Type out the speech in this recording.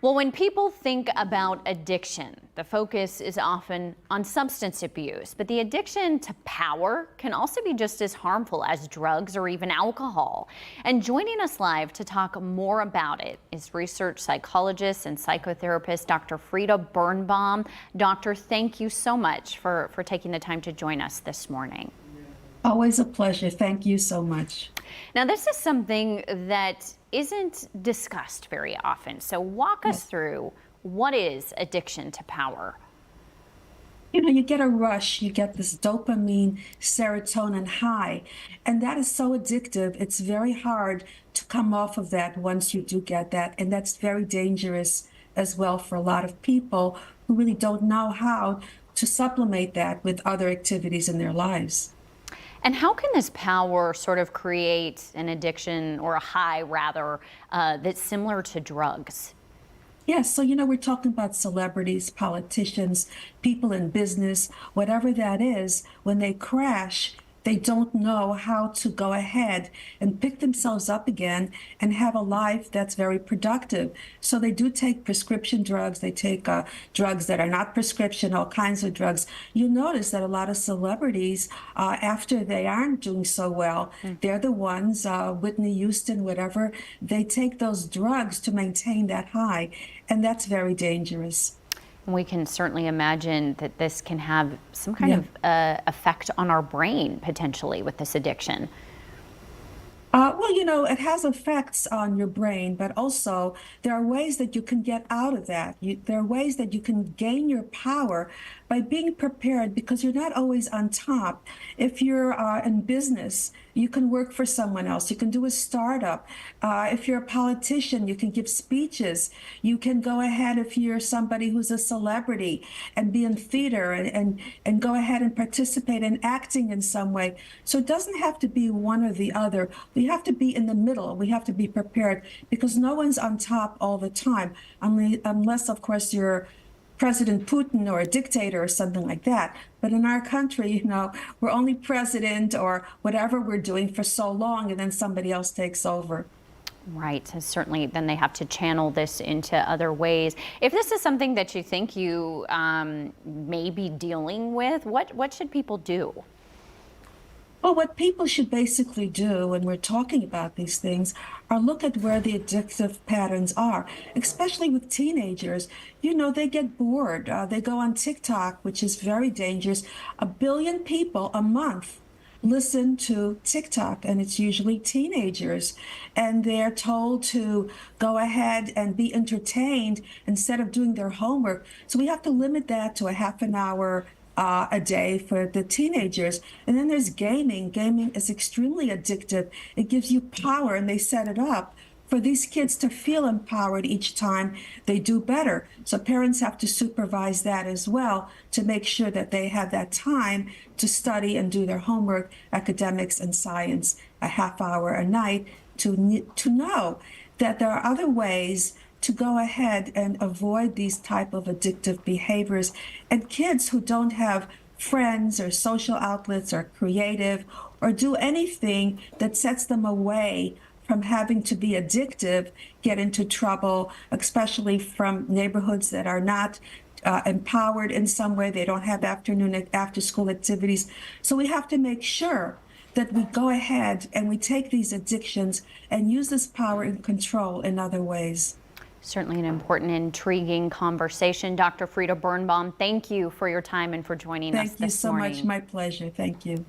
Well, when people think about addiction, the focus is often on substance abuse, but the addiction to power can also be just as harmful as drugs or even alcohol. And joining us live to talk more about it is research psychologist and psychotherapist Dr. Frieda Birnbaum. Doctor, thank you so much for taking the time to join us this morning. Always a pleasure. Thank you so much. Now, this is something that isn't discussed very often. So walk us through, what is addiction to power? You get a rush, you get this dopamine, serotonin high, and that is so addictive. It's very hard to come off of that once you do get that. And that's very dangerous as well for a lot of people who really don't know how to supplement that with other activities in their lives. And how can this power sort of create an addiction, or a high rather, that's similar to drugs? Yes, so we're talking about celebrities, politicians, people in business, whatever that is, when they crash, they don't know how to go ahead and pick themselves up again and have a life that's very productive. So they do take prescription drugs, they take drugs that are not prescription, all kinds of drugs. You notice that a lot of celebrities, after they aren't doing so well, they're the ones, Whitney Houston, whatever, they take those drugs to maintain that high. And that's very dangerous. We can certainly imagine that this can have some kind of effect on our brain, potentially, with this addiction. Well, it has effects on your brain, but also there are ways that you can get out of that. There are ways that you can gain your power by being prepared, because you're not always on top. If you're in business, you can work for someone else. You can do a startup. If you're a politician, you can give speeches. You can go ahead, if you're somebody who's a celebrity, and be in theater and go ahead and participate in acting in some way. So it doesn't have to be one or the other. We have to be in the middle. We have to be prepared, because no one's on top all the time, unless, of course, you're President Putin or a dictator or something like that. But in our country, we're only president or whatever we're doing for so long, and then somebody else takes over. Right. So certainly then they have to channel this into other ways. If this is something that you think you may be dealing with, what should people do? Well, what people should basically do when we're talking about these things are look at where the addictive patterns are, especially with teenagers. They get bored. They go on TikTok, which is very dangerous. 1 billion people a month listen to TikTok, and it's usually teenagers. And they're told to go ahead and be entertained instead of doing their homework. So we have to limit that to a half an hour a day for the teenagers. And then there's gaming. Gaming is extremely addictive. It gives you power, and they set it up for these kids to feel empowered each time they do better. So parents have to supervise that as well, to make sure that they have that time to study and do their homework, academics and science, a half hour a night, to know that there are other ways to go ahead and avoid these type of addictive behaviors. And kids who don't have friends or social outlets or creative or do anything that sets them away from having to be addictive get into trouble, especially from neighborhoods that are not empowered in some way. They don't have after school activities. So we have to make sure that we go ahead and we take these addictions and use this power and control in other ways. Certainly an important, intriguing conversation. Dr. Frieda Birnbaum, thank you for your time and for joining us this morning. Thank you so much. My pleasure. Thank you.